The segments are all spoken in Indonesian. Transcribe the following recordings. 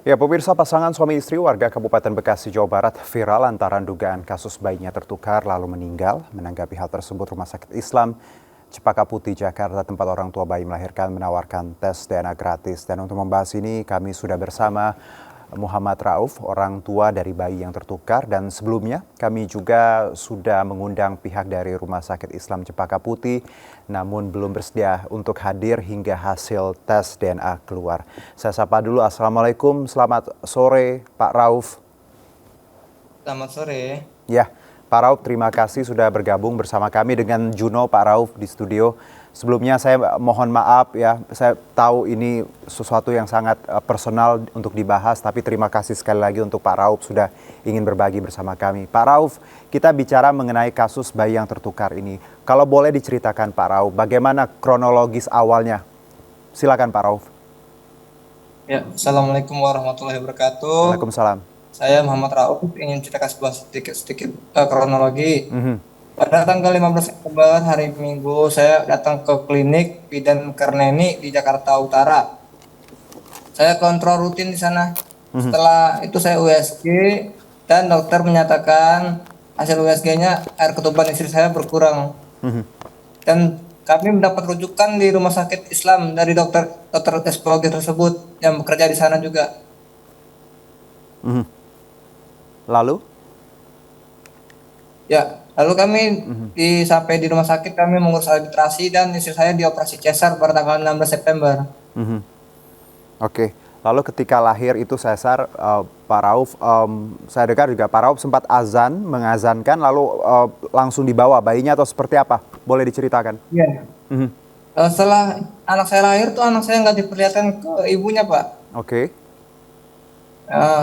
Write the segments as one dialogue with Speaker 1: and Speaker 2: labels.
Speaker 1: Ya, pemirsa, pasangan suami istri warga Kabupaten Bekasi, Jawa Barat viral lantaran dugaan kasus bayinya tertukar lalu meninggal. Menanggapi hal tersebut, Rumah Sakit Islam Cempaka Putih, Jakarta, tempat orang tua bayi melahirkan, menawarkan tes DNA gratis. Dan untuk membahas ini, kami sudah bersama Muhammad Rauf, orang tua dari bayi yang tertukar. Dan sebelumnya, kami juga sudah mengundang pihak dari Rumah Sakit Islam Cempaka Putih, namun belum bersedia untuk hadir hingga hasil tes DNA keluar. Saya sapa dulu, Assalamualaikum, selamat sore Pak Rauf.
Speaker 2: Selamat sore.
Speaker 1: Ya, Pak Rauf, terima kasih sudah bergabung bersama kami dengan Juno, Pak Rauf di studio. Sebelumnya saya mohon maaf ya, saya tahu ini sesuatu yang sangat personal untuk dibahas, tapi terima kasih sekali lagi untuk Pak Rauf sudah ingin berbagi bersama kami. Pak Rauf, kita bicara mengenai kasus bayi yang tertukar ini. Kalau boleh diceritakan Pak Rauf, bagaimana kronologis awalnya? Silakan Pak Rauf.
Speaker 2: Ya, Assalamualaikum warahmatullahi wabarakatuh.
Speaker 1: Waalaikumsalam.
Speaker 2: Saya Muhammad Rauf ingin ceritakan sebuah sedikit kronologi.
Speaker 1: Mhm.
Speaker 2: Pada tanggal 15 Oktober hari Minggu, saya datang ke klinik Bidan Karneni di Jakarta Utara. Saya kontrol rutin di sana. Setelah itu saya USG dan dokter menyatakan hasil USG-nya air ketuban istri saya berkurang. Dan kami mendapat rujukan di Rumah Sakit Islam dari dokter eskologi tersebut yang bekerja di sana juga.
Speaker 1: Lalu?
Speaker 2: Ya, lalu kami sampai di rumah sakit kami mengurus administrasi dan istri saya dioperasi cesar pada tanggal 16 September.
Speaker 1: Mhm. Oke, lalu ketika lahir itu sesar, Pak Rauf, saya dengar juga Pak Rauf sempat mengazankan lalu langsung dibawa bayinya atau seperti apa? Boleh diceritakan?
Speaker 2: Iya.
Speaker 1: Mhm.
Speaker 2: Setelah anak saya lahir tuh anak saya nggak diperlihatkan ke ibunya, Pak.
Speaker 1: Oke.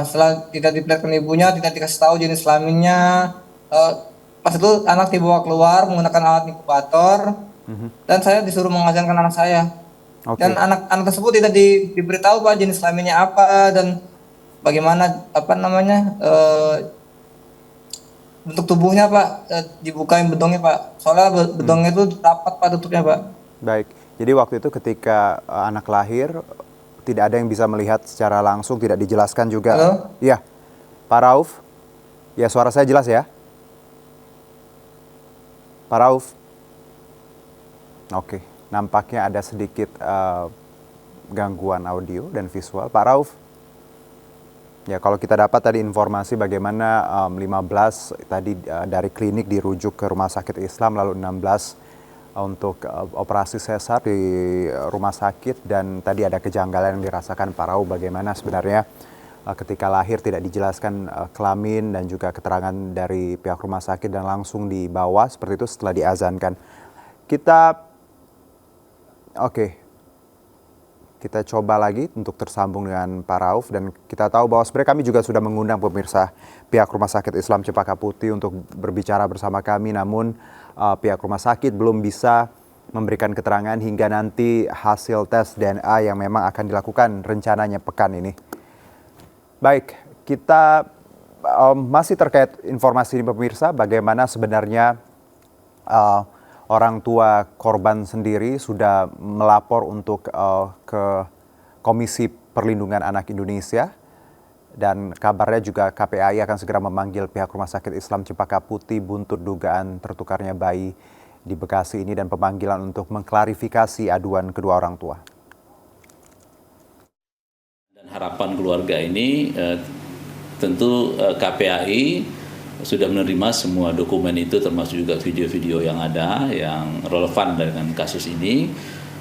Speaker 2: Setelah tidak diperlihatkan ibunya, tidak dikasih tahu jenis kelaminnya. eh, Pas itu anak dibawa keluar menggunakan alat inkubator dan saya disuruh mengazankan anak saya. Dan
Speaker 1: Oke.
Speaker 2: anak tersebut tidak diberitahu Pak jenis kelaminnya apa dan bagaimana bentuk tubuhnya Pak, dibukain bedongnya Pak. Soalnya bedongnya itu rapat Pak tutupnya Pak.
Speaker 1: Baik. Jadi waktu itu ketika anak lahir tidak ada yang bisa melihat secara langsung, tidak dijelaskan juga.
Speaker 2: Halo?
Speaker 1: Iya, Pak Rauf. Ya, suara saya jelas ya? Pak Rauf. Oke, nampaknya ada sedikit gangguan audio dan visual. Pak Rauf. Ya, kalau kita dapat tadi informasi bagaimana 15 tadi dari klinik dirujuk ke Rumah Sakit Islam, lalu 16 untuk operasi sesar di rumah sakit, dan tadi ada kejanggalan yang dirasakan Pak Rauf bagaimana sebenarnya ketika lahir tidak dijelaskan kelamin dan juga keterangan dari pihak rumah sakit dan langsung dibawa seperti itu setelah diazankan. Kita coba lagi untuk tersambung dengan Pak Rauf, dan kita tahu bahwa sebenarnya kami juga sudah mengundang pemirsa pihak Rumah Sakit Islam Cempaka Putih untuk berbicara bersama kami, namun pihak rumah sakit belum bisa memberikan keterangan hingga nanti hasil tes DNA yang memang akan dilakukan rencananya pekan ini. Baik, kita masih terkait informasi ini pemirsa, bagaimana sebenarnya orang tua korban sendiri sudah melapor untuk ke Komisi Perlindungan Anak Indonesia, dan kabarnya juga KPAI akan segera memanggil pihak Rumah Sakit Islam Cempaka Putih buntut dugaan tertukarnya bayi di Bekasi ini dan pemanggilan untuk mengklarifikasi aduan kedua orang tua.
Speaker 3: Dan harapan keluarga ini tentu KPAI sudah menerima semua dokumen itu, termasuk juga video-video yang ada yang relevan dengan kasus ini.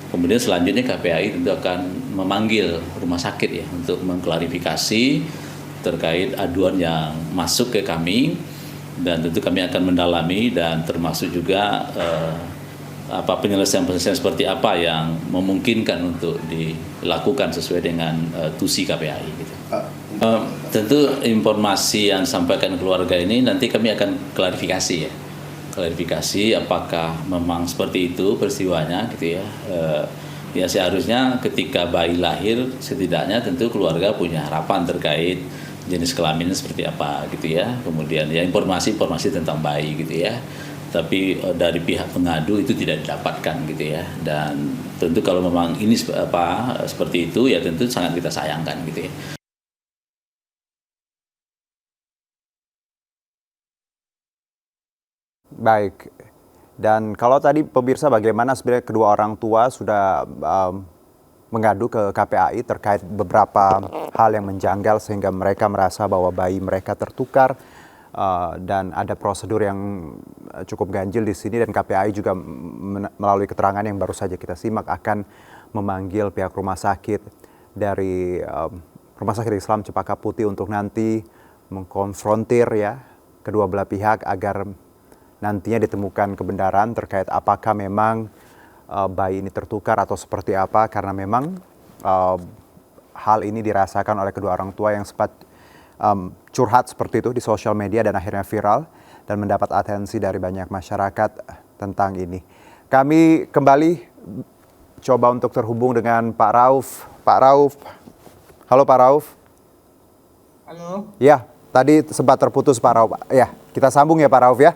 Speaker 3: Kemudian selanjutnya KPAI tentu akan memanggil rumah sakit ya untuk mengklarifikasi terkait aduan yang masuk ke kami, dan tentu kami akan mendalami dan termasuk juga penyelesaian seperti apa yang memungkinkan untuk dilakukan sesuai dengan tusi KPAI gitu. Tentu informasi yang disampaikan keluarga ini nanti kami akan klarifikasi ya. Klarifikasi apakah memang seperti itu peristiwanya gitu ya. Ya seharusnya ketika bayi lahir setidaknya tentu keluarga punya harapan terkait jenis kelaminnya seperti apa gitu ya. Kemudian ya informasi tentang bayi gitu ya. Tapi dari pihak pengadu itu tidak didapatkan gitu ya. Dan tentu kalau memang ini seperti itu ya tentu sangat kita sayangkan gitu ya.
Speaker 1: Baik. Dan kalau tadi pemirsa bagaimana sebenarnya kedua orang tua sudah mengadu ke KPAI terkait beberapa hal yang menjanggal sehingga mereka merasa bahwa bayi mereka tertukar dan ada prosedur yang cukup ganjil di sini, dan KPAI juga melalui keterangan yang baru saja kita simak akan memanggil pihak rumah sakit dari Rumah Sakit Islam Cempaka Putih untuk nanti mengkonfrontir ya kedua belah pihak agar nantinya ditemukan kebenaran terkait apakah memang bayi ini tertukar atau seperti apa, karena memang hal ini dirasakan oleh kedua orang tua yang sempat curhat seperti itu di sosial media dan akhirnya viral dan mendapat atensi dari banyak masyarakat tentang ini. Kami kembali coba untuk terhubung dengan Pak Rauf. Pak Rauf, halo Pak Rauf.
Speaker 2: Halo.
Speaker 1: Ya, tadi sempat terputus Pak Rauf. Ya, kita sambung ya Pak Rauf ya.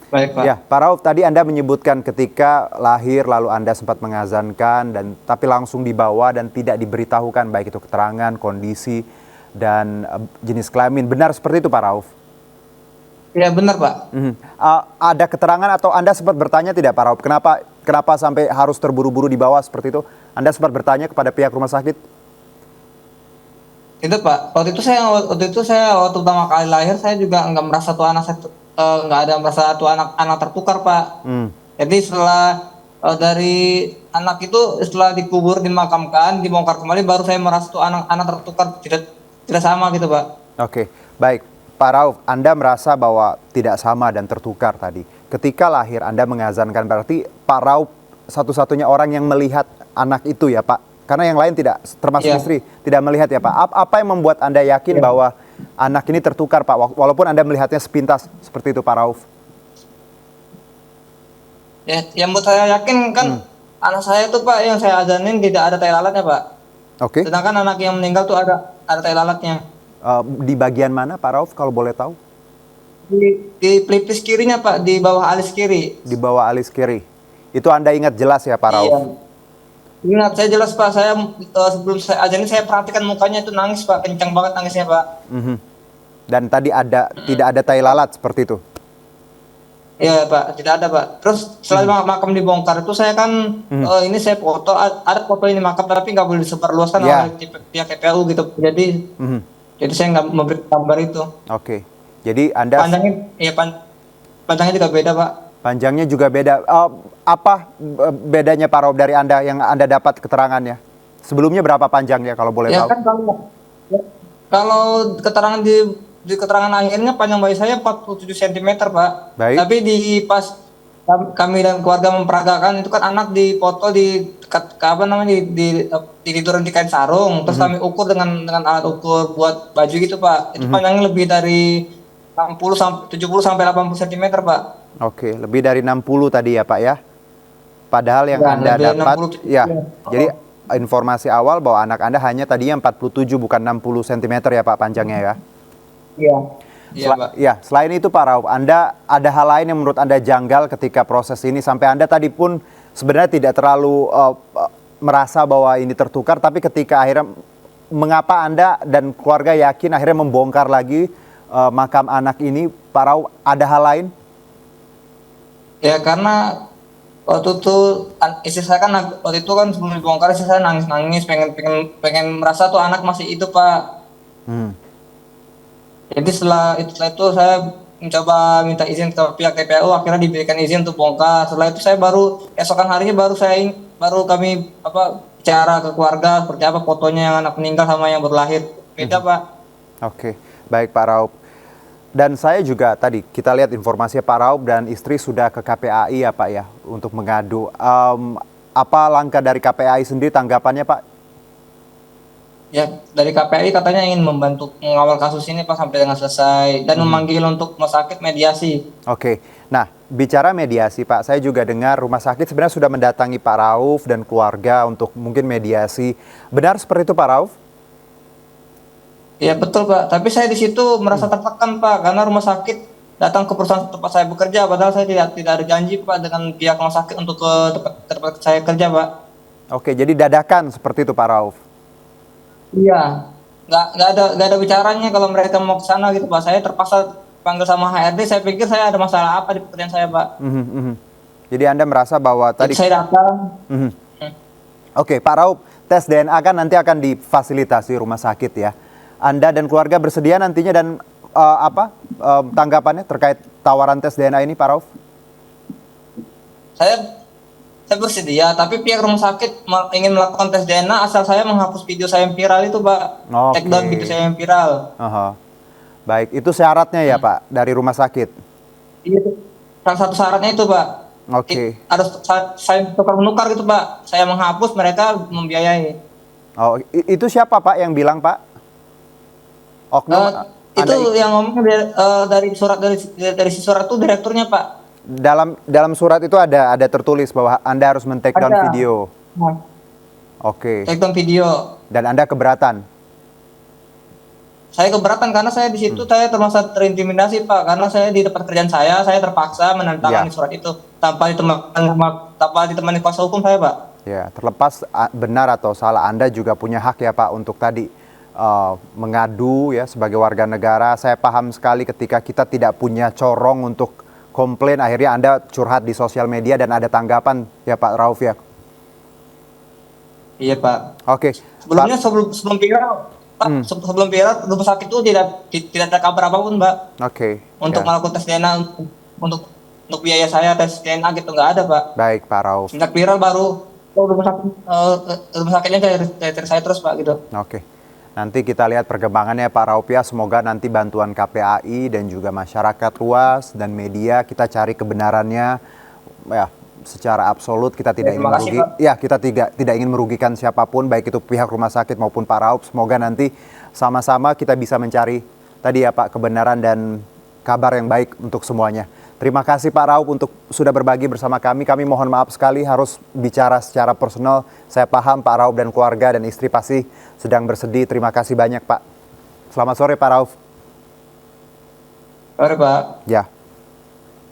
Speaker 2: Baik, Pak.
Speaker 1: Ya, Pak Rauf, tadi Anda menyebutkan ketika lahir lalu Anda sempat mengazankan tapi langsung dibawa dan tidak diberitahukan baik itu keterangan, kondisi, dan jenis kelamin. Benar seperti itu Pak Rauf?
Speaker 2: Ya benar, Pak.
Speaker 1: Ada keterangan atau Anda sempat bertanya tidak Pak Rauf? Kenapa sampai harus terburu-buru dibawa seperti itu? Anda sempat bertanya kepada pihak rumah sakit?
Speaker 2: Itu Pak, waktu itu saya waktu pertama kali lahir saya juga nggak merasa tuh anak saya nggak ada merasa tuh anak tertukar Pak. Jadi setelah dari anak itu setelah dikubur dimakamkan dibongkar kembali baru saya merasa tuh anak tertukar tidak sama gitu Pak.
Speaker 1: Oke, baik Pak Rauf, Anda merasa bahwa tidak sama dan tertukar tadi. Ketika lahir Anda mengazankan, berarti Pak Rauf satu-satunya orang yang melihat anak itu ya Pak? Karena yang lain tidak, termasuk istri, tidak melihat ya Pak. Apa yang membuat Anda yakin bahwa anak ini tertukar Pak, walaupun Anda melihatnya sepintas seperti itu Pak Rauf?
Speaker 2: Ya, yang buat saya yakin kan anak saya itu Pak yang saya azanin tidak ada tai lalatnya Pak.
Speaker 1: Oke.
Speaker 2: Sedangkan anak yang meninggal tuh ada tai lalatnya.
Speaker 1: Di bagian mana Pak Rauf kalau boleh tahu?
Speaker 2: Di pelipis kirinya Pak, di bawah alis kiri.
Speaker 1: Di bawah alis kiri. Itu Anda ingat jelas ya Pak Rauf?
Speaker 2: Iya. Ingat, saya jelas Pak, saya sebelum saya ajanin saya perhatikan mukanya itu nangis Pak, kencang banget nangisnya Pak.
Speaker 1: Dan tadi tidak ada tai lalat seperti itu?
Speaker 2: Iya Pak, tidak ada Pak. Terus setelah makam dibongkar itu saya kan ini saya foto, ada foto ini makam tapi nggak boleh disebarluaskan oleh pihak KPU gitu. Jadi saya nggak memberi gambar itu.
Speaker 1: Oke, jadi Anda
Speaker 2: panjangnya juga beda Pak.
Speaker 1: Panjangnya juga beda. Apa bedanya Pak Rauf dari Anda yang Anda dapat keterangannya? Sebelumnya berapa panjangnya kalau boleh tahu?
Speaker 2: Kan kalau keterangan di keterangan akhirnya panjang bayi saya 47 cm Pak.
Speaker 1: Baik.
Speaker 2: Tapi pas kami dan keluarga memperagakan itu kan anak dipoto ditidurin di kain sarung. Terus kami ukur dengan alat ukur buat baju gitu Pak. Itu panjangnya lebih dari 70 sampai 80 cm Pak.
Speaker 1: Oke, lebih dari 60 tadi ya Pak ya. Padahal yang Anda dapat, jadi informasi awal bahwa anak Anda hanya tadinya 47 bukan 60 cm ya Pak panjangnya ya?
Speaker 2: Iya. Iya Pak.
Speaker 1: Ya, selain itu Pak Rauf, Anda ada hal lain yang menurut Anda janggal ketika proses ini sampai Anda tadi pun sebenarnya tidak terlalu merasa bahwa ini tertukar, tapi ketika akhirnya mengapa Anda dan keluarga yakin akhirnya membongkar lagi makam anak ini, Pak Rauf, ada hal lain?
Speaker 2: Ya karena waktu itu istri saya kan waktu itu kan sebelum dibongkar istri saya nangis pengen merasa tuh anak masih itu Pak. Jadi setelah itu saya mencoba minta izin ke pihak TPU, akhirnya diberikan izin untuk bongkar. Setelah itu saya baru esokan harinya baru kami bicara ke keluarga seperti apa fotonya yang anak meninggal sama yang baru lahir. Beda Pak. Oke,
Speaker 1: baik Pak Rauf. Dan saya juga tadi kita lihat informasinya Pak Rauf dan istri sudah ke KPAI ya Pak ya untuk mengadu. Apa langkah dari KPAI sendiri, tanggapannya Pak?
Speaker 2: Ya dari KPAI katanya ingin membantu mengawal kasus ini Pak sampai dengan selesai dan memanggil untuk rumah sakit mediasi.
Speaker 1: Oke, nah bicara mediasi Pak, saya juga dengar rumah sakit sebenarnya sudah mendatangi Pak Rauf dan keluarga untuk mungkin mediasi. Benar seperti itu Pak Rauf?
Speaker 2: Ya betul Pak, tapi saya di situ merasa tertekan Pak karena rumah sakit datang ke perusahaan tempat saya bekerja, padahal saya tidak ada janji Pak dengan pihak rumah sakit untuk ke tempat saya kerja Pak.
Speaker 1: Oke, jadi dadakan seperti itu Pak Rauf?
Speaker 2: Iya, nggak ada bicaranya kalau mereka mau ke sana gitu Pak. Saya terpaksa dipanggil sama HRD, saya pikir saya ada masalah apa di pekerjaan saya, Pak.
Speaker 1: Jadi Anda merasa bahwa
Speaker 2: Jadi
Speaker 1: tadi...
Speaker 2: saya datang.
Speaker 1: Oke, Pak Raup, tes DNA kan nanti akan difasilitasi rumah sakit ya. Anda dan keluarga bersedia nantinya dan tanggapannya terkait tawaran tes DNA ini, Pak Rauf?
Speaker 2: Saya bersedia, tapi pihak rumah sakit ingin melakukan tes DNA asal saya menghapus video saya yang viral itu, Pak. Take down video saya yang viral.
Speaker 1: Baik, itu syaratnya ya, Pak, dari rumah sakit?
Speaker 2: Iya, salah satu syaratnya itu, Pak. Harus saya tukar menukar gitu, Pak. Saya menghapus, mereka membiayai.
Speaker 1: Oh, itu siapa, Pak, yang bilang, Pak? Oknum?
Speaker 2: Itu yang ngomong dari surat itu direkturnya, Pak.
Speaker 1: Dalam surat itu ada tertulis bahwa Anda harus men-take down video. Take
Speaker 2: down video.
Speaker 1: Dan Anda keberatan?
Speaker 2: Saya keberatan karena saya di situ saya termasuk terintimidasi, Pak, karena saya di tempat kerjaan saya terpaksa menandatangani surat itu tanpa ditemani kuasa hukum saya, Pak.
Speaker 1: Ya, terlepas benar atau salah, Anda juga punya hak ya, Pak, untuk tadi mengadu ya sebagai warga negara. Saya paham sekali ketika kita tidak punya corong untuk komplain, akhirnya Anda curhat di sosial media dan ada tanggapan ya, Pak Rauf ya.
Speaker 2: Iya, Pak.
Speaker 1: Oke.
Speaker 2: Sebelumnya sebelum viral, Pak, sebelum viral rumah sakit itu tidak ada kabar apapun, Mbak. Untuk melakukan tes DNA untuk biaya saya tes DNA gitu nggak ada, Pak.
Speaker 1: Baik, Pak Rauf.
Speaker 2: Sejak viral baru rumah sakitnya dari saya terus, Pak, gitu.
Speaker 1: Nanti kita lihat perkembangannya, Pak Rauf ya. Semoga nanti bantuan KPAI dan juga masyarakat luas dan media kita cari kebenarannya ya. Secara absolut kita tidak ingin merugikan siapapun, baik itu pihak rumah sakit maupun Pak Rauf. Semoga nanti sama-sama kita bisa mencari tadi ya, Pak, kebenaran dan kabar yang baik untuk semuanya. Terima kasih, Pak Rauf, untuk sudah berbagi bersama kami. Kami mohon maaf sekali harus bicara secara personal. Saya paham Pak Rauf dan keluarga dan istri pasti sedang bersedih. Terima kasih banyak, Pak. Selamat sore, Pak Rauf.
Speaker 2: Sore, Pak.
Speaker 1: Ya.